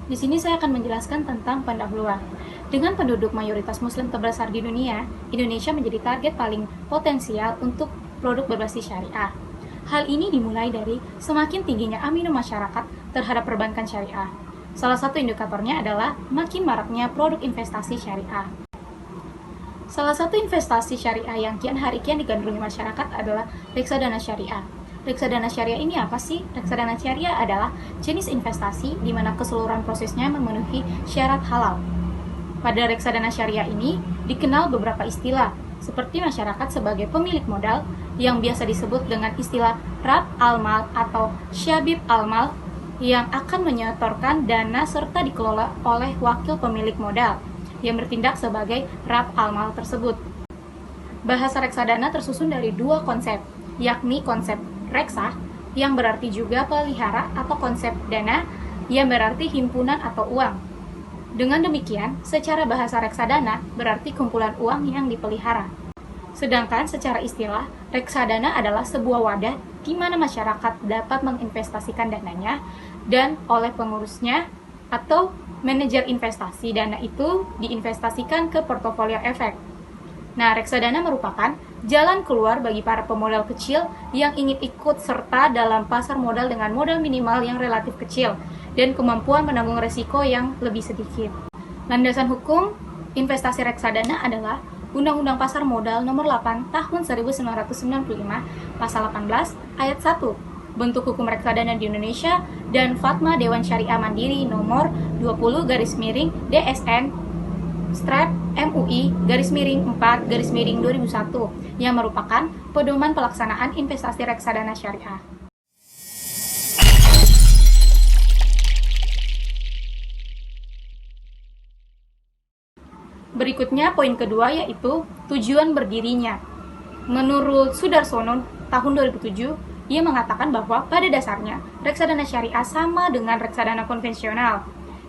Di sini saya akan menjelaskan tentang pendahuluan. Dengan penduduk mayoritas Muslim terbesar di dunia, Indonesia menjadi target paling potensial untuk produk berbasis syariah. Hal ini dimulai dari semakin tingginya amino masyarakat terhadap perbankan syariah. Salah satu indikatornya adalah makin maraknya produk investasi syariah. Salah satu investasi syariah yang kian hari kian digandrungi masyarakat adalah reksadana syariah. Reksadana syariah ini apa sih? Reksadana syariah adalah jenis investasi di mana keseluruhan prosesnya memenuhi syarat halal. Pada reksadana syariah ini dikenal beberapa istilah, seperti masyarakat sebagai pemilik modal yang biasa disebut dengan istilah Rab al-Mal atau Syabib al-Mal yang akan menyetorkan dana serta dikelola oleh wakil pemilik modal yang bertindak sebagai Rab al-Mal tersebut. Bahasa reksadana tersusun dari dua konsep, yakni konsep reksa yang berarti juga pelihara atau konsep dana yang berarti himpunan atau uang. Dengan demikian, secara bahasa reksadana berarti kumpulan uang yang dipelihara. Sedangkan secara istilah, reksadana adalah sebuah wadah di mana masyarakat dapat menginvestasikan dananya dan oleh pengurusnya atau manajer investasi dana itu diinvestasikan ke portofolio efek. Nah, reksadana merupakan jalan keluar bagi para pemodal kecil yang ingin ikut serta dalam pasar modal dengan modal minimal yang relatif kecil dan kemampuan menanggung risiko yang lebih sedikit. Landasan hukum investasi reksadana adalah Undang-Undang Pasar Modal Nomor 8 Tahun 1995, Pasal 18, Ayat 1, Bentuk Hukum Reksadana di Indonesia, dan Fatwa Dewan Syariah Mandiri Nomor 20/DSN MUI/4/2001 yang merupakan pedoman pelaksanaan investasi reksadana syariah. Berikutnya poin kedua yaitu tujuan berdirinya. Menurut Sudarsono tahun 2007, ia mengatakan bahwa pada dasarnya reksadana syariah sama dengan reksadana konvensional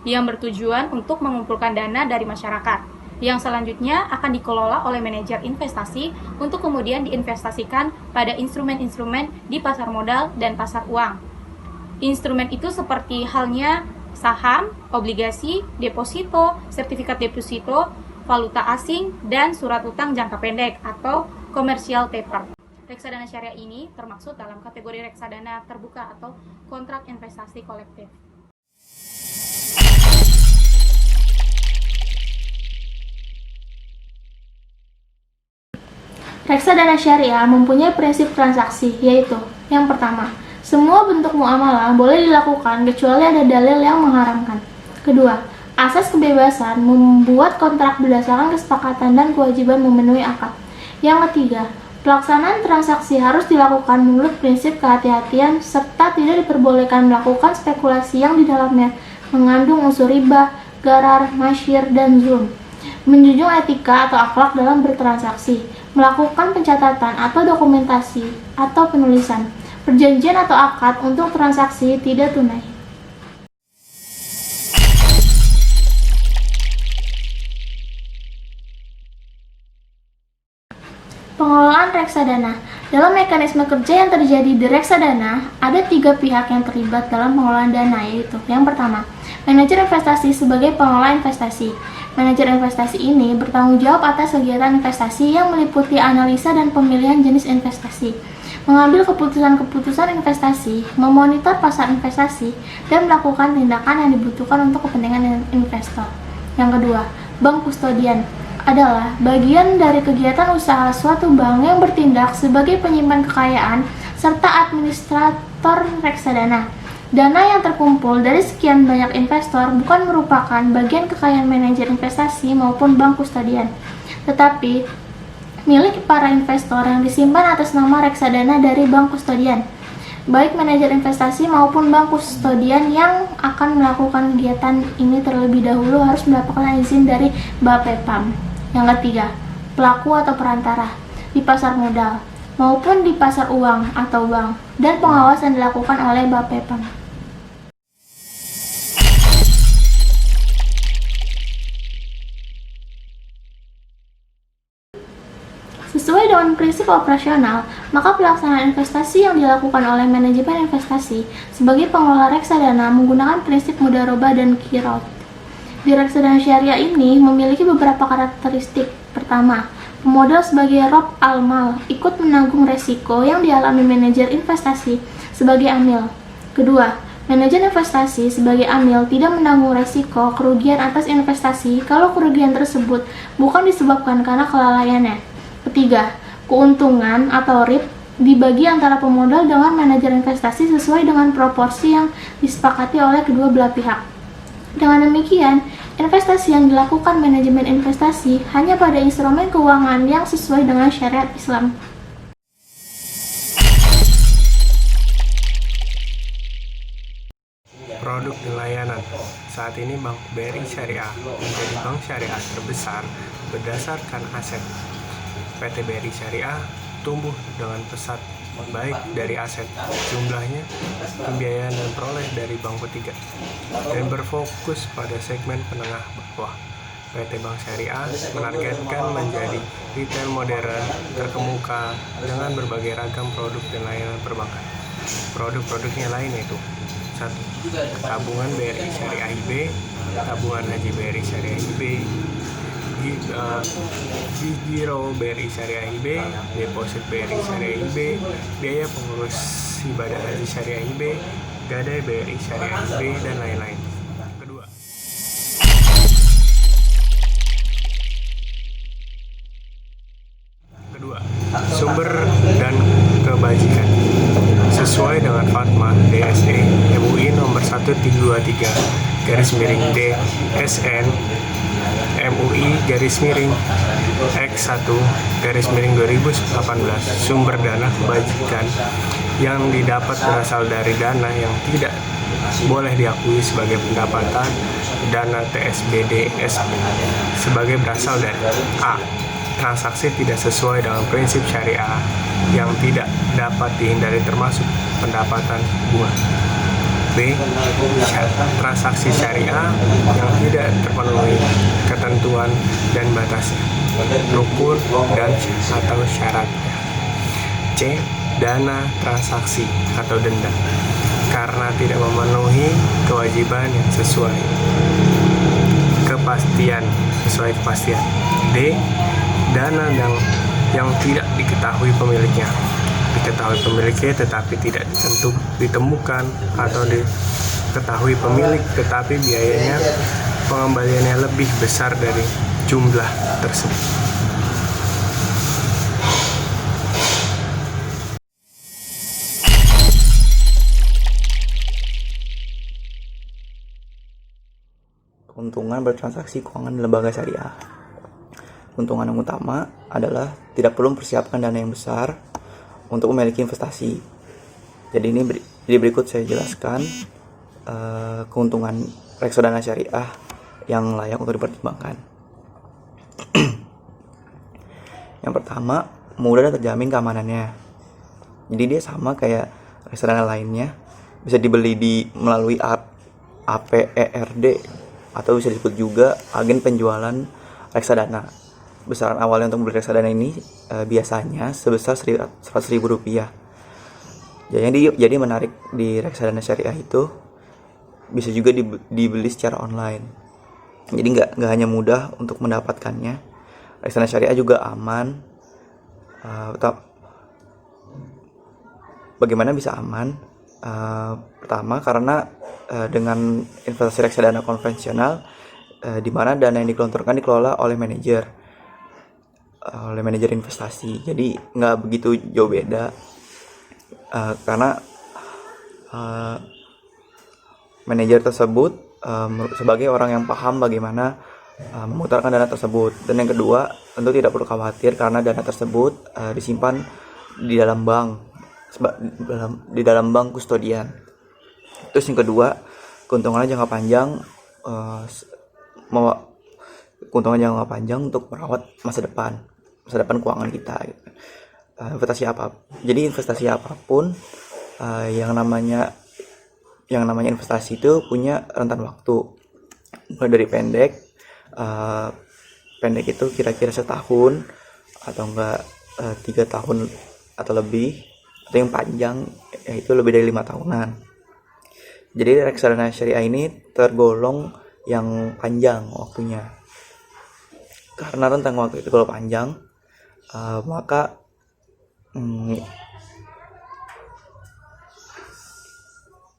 yang bertujuan untuk mengumpulkan dana dari masyarakat yang selanjutnya akan dikelola oleh manajer investasi untuk kemudian diinvestasikan pada instrumen-instrumen di pasar modal dan pasar uang. Instrumen itu seperti halnya saham, obligasi, deposito, sertifikat deposito, valuta asing, dan surat utang jangka pendek atau commercial paper. Reksadana syariah ini termasuk dalam kategori reksadana terbuka atau kontrak investasi kolektif. Reksadana syariah mempunyai prinsip transaksi, yaitu yang pertama, semua bentuk muamalah boleh dilakukan kecuali ada dalil yang mengharamkan. Kedua, asas kebebasan membuat kontrak berdasarkan kesepakatan dan kewajiban memenuhi akad. Yang ketiga, pelaksanaan transaksi harus dilakukan menurut prinsip kehati-hatian serta tidak diperbolehkan melakukan spekulasi yang di dalamnya mengandung unsur riba, gharar, masyir, dan zulm. Menjunjung etika atau akhlak dalam bertransaksi, melakukan pencatatan atau dokumentasi atau penulisan, perjanjian atau akad untuk transaksi tidak tunai. Pengelolaan reksadana. Dalam mekanisme kerja yang terjadi di reksadana, ada 3 pihak yang terlibat dalam pengelolaan dana, yaitu yang pertama, manajer investasi sebagai pengelola investasi. Manajer investasi ini bertanggung jawab atas kegiatan investasi yang meliputi analisa dan pemilihan jenis investasi, mengambil keputusan-keputusan investasi, memonitor pasar investasi, dan melakukan tindakan yang dibutuhkan untuk kepentingan investor. Yang kedua, bank kustodian adalah bagian dari kegiatan usaha suatu bank yang bertindak sebagai penyimpan kekayaan serta administrator reksadana. Dana yang terkumpul dari sekian banyak investor bukan merupakan bagian kekayaan manajer investasi maupun bank kustodian, tetapi milik para investor yang disimpan atas nama reksadana dari bank kustodian. Baik manajer investasi maupun bank kustodian yang akan melakukan kegiatan ini terlebih dahulu harus mendapatkan izin dari Bapepam. Yang ketiga, pelaku atau perantara di pasar modal maupun di pasar uang atau bank, dan pengawasan dilakukan oleh Bapepam. Sesuai dengan prinsip operasional, maka pelaksanaan investasi yang dilakukan oleh manajemen investasi sebagai pengelola reksadana menggunakan prinsip mudharabah dan qiraat. Di reksadana syariah ini memiliki beberapa karakteristik. Pertama, pemodal sebagai rob al-mal ikut menanggung resiko yang dialami manajer investasi sebagai amil. Kedua, manajer investasi sebagai amil tidak menanggung resiko kerugian atas investasi kalau kerugian tersebut bukan disebabkan karena kelalaiannya. Ketiga, keuntungan atau RIP dibagi antara pemodal dengan manajer investasi sesuai dengan proporsi yang disepakati oleh kedua belah pihak. Dengan demikian, investasi yang dilakukan manajemen investasi hanya pada instrumen keuangan yang sesuai dengan syariat Islam. Produk dan layanan. Saat ini Bank BRI Syariah menjadi bank syariah terbesar berdasarkan aset. PT BRI Syariah tumbuh dengan pesat baik dari aset, jumlahnya, pembiayaan dan peroleh dari bank ketiga, dan berfokus pada segmen penengah bawah. PT Bank Syariah menargetkan menjadi retail modern terkemuka dengan berbagai ragam produk dan layanan perbankan. Produk-produknya lain yaitu 1. Tabungan BRI Syariah IB, tabungan haji BRI Syariah IB, Giro BRI Syariah IB, deposit BRI Syariah IB, biaya pengurus ibadah haji Syariah IB, gadai BRI Syariah IB, dan lain-lain. Kedua, sumber dan kebajikan. Sesuai dengan Fatma DSE MUI nomor 1323 /DSN MUI X1 2018, sumber dana kebajikan yang didapat berasal dari dana yang tidak boleh diakui sebagai pendapatan dana TSBD SP sebagai berasal dari A. Transaksi tidak sesuai dengan prinsip syariah yang tidak dapat dihindari termasuk pendapatan bunga. B. Transaksi syariah yang tidak terpenuhi ketentuan dan batasnya, rukun dan atau syaratnya. C. Dana transaksi atau denda karena tidak memenuhi kewajiban yang sesuai kepastian. D. Dana yang tidak diketahui pemiliknya tetapi tidak ditemukan, atau diketahui pemilik tetapi biayanya pengembaliannya lebih besar dari jumlah tersebut. Keuntungan bertransaksi keuangan lembaga syariah. Keuntungan yang utama adalah tidak perlu mempersiapkan dana yang besar untuk memiliki investasi. Jadi berikut saya jelaskan keuntungan reksadana syariah yang layak untuk dipertimbangkan. Yang pertama, mudah dan terjamin keamanannya. Jadi dia sama kayak reksadana lainnya, bisa dibeli melalui APERD atau bisa disebut juga agen penjualan reksadana. Besaran awalnya untuk membeli reksadana ini biasanya sebesar Rp100.000. Jadi menarik di reksadana syariah itu bisa juga dibeli secara online. Jadi nggak hanya mudah untuk mendapatkannya, reksadana syariah juga aman. Bagaimana bisa aman? Pertama, karena dengan investasi reksadana konvensional, di mana dana yang digelontorkan dikelola oleh manajer investasi, jadi nggak begitu jauh beda, karena manajer tersebut sebagai orang yang paham bagaimana memutarkan dana tersebut. Dan yang kedua, tentu tidak perlu khawatir karena dana tersebut disimpan di dalam bank, kustodian. Terus yang kedua, keuntungan jangka panjang untuk merawat masa depan keuangan kita. Investasi apapun yang namanya investasi itu punya rentan waktu, mulai dari pendek itu kira-kira setahun atau enggak 3 tahun atau lebih, atau yang panjang yaitu lebih dari 5 tahunan. Jadi reksadana syariah ini tergolong yang panjang waktunya. Karena rentang waktu itu kalau panjang, maka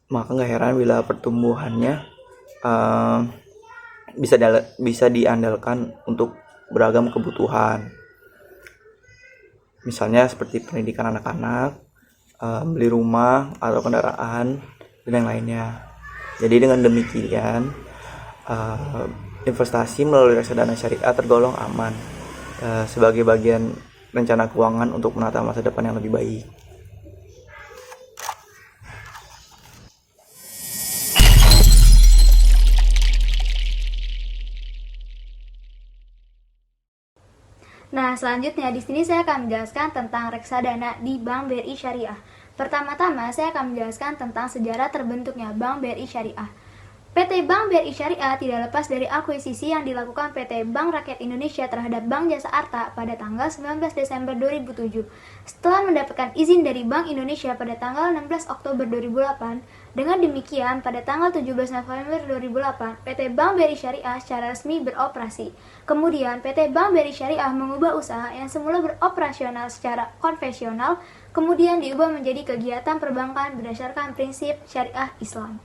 nggak heran bila pertumbuhannya bisa diandalkan untuk beragam kebutuhan. Misalnya seperti pendidikan anak-anak, beli rumah atau kendaraan, dan yang lainnya. Jadi dengan demikian, investasi melalui reksadana syariah tergolong aman sebagai bagian rencana keuangan untuk menata masa depan yang lebih baik. Nah, selanjutnya di sini saya akan menjelaskan tentang reksadana di Bank BRI Syariah. Pertama-tama, saya akan menjelaskan tentang sejarah terbentuknya Bank BRI Syariah. PT Bank BRI Syariah tidak lepas dari akuisisi yang dilakukan PT Bank Rakyat Indonesia terhadap Bank Jasa Arta pada tanggal 19 Desember 2007. Setelah mendapatkan izin dari Bank Indonesia pada tanggal 16 Oktober 2008, dengan demikian pada tanggal 17 November 2008, PT Bank BRI Syariah secara resmi beroperasi. Kemudian PT Bank BRI Syariah mengubah usaha yang semula beroperasional secara konvensional, kemudian diubah menjadi kegiatan perbankan berdasarkan prinsip syariah Islam.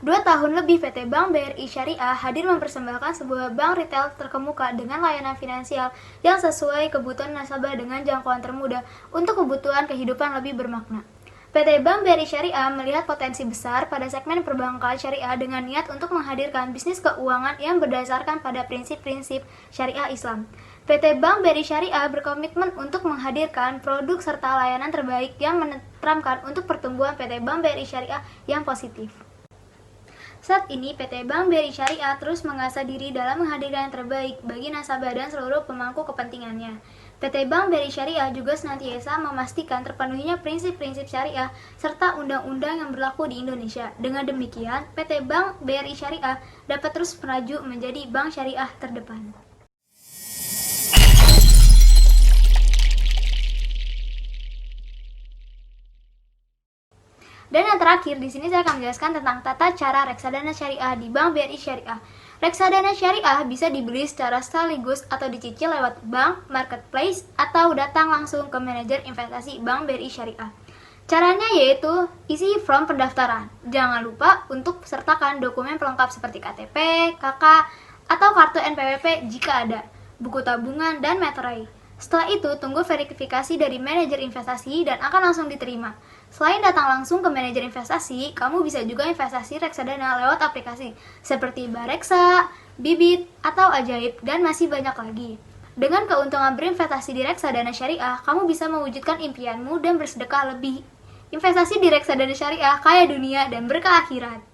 2 tahun lebih PT Bank BRI Syariah hadir mempersembahkan sebuah bank retail terkemuka dengan layanan finansial yang sesuai kebutuhan nasabah dengan jangkauan termudah untuk kebutuhan kehidupan lebih bermakna. PT Bank BRI Syariah melihat potensi besar pada segmen perbankan syariah dengan niat untuk menghadirkan bisnis keuangan yang berdasarkan pada prinsip-prinsip syariah Islam. PT Bank BRI Syariah berkomitmen untuk menghadirkan produk serta layanan terbaik yang menenteramkan untuk pertumbuhan PT Bank BRI Syariah yang positif. Saat ini, PT Bank BRI Syariah terus mengasah diri dalam menghadirkan yang terbaik bagi nasabah dan seluruh pemangku kepentingannya. PT Bank BRI Syariah juga senantiasa memastikan terpenuhinya prinsip-prinsip syariah serta undang-undang yang berlaku di Indonesia. Dengan demikian, PT Bank BRI Syariah dapat terus melaju menjadi bank syariah terdepan. Dan yang terakhir, di sini saya akan menjelaskan tentang tata cara reksadana syariah di Bank BRI Syariah. Reksadana syariah bisa dibeli secara sekaligus atau dicicil lewat bank, marketplace, atau datang langsung ke manajer investasi Bank BRI Syariah. Caranya yaitu isi form pendaftaran. Jangan lupa untuk sertakan dokumen pelengkap seperti KTP, KK, atau kartu NPWP jika ada, buku tabungan, dan materai. Setelah itu, tunggu verifikasi dari manajer investasi dan akan langsung diterima. Selain datang langsung ke manajer investasi, kamu bisa juga investasi reksadana lewat aplikasi seperti Bareksa, Bibit, atau Ajaib, dan masih banyak lagi. Dengan keuntungan berinvestasi di reksadana syariah, kamu bisa mewujudkan impianmu dan bersedekah lebih. Investasi di reksadana syariah kaya dunia dan berkah akhirat.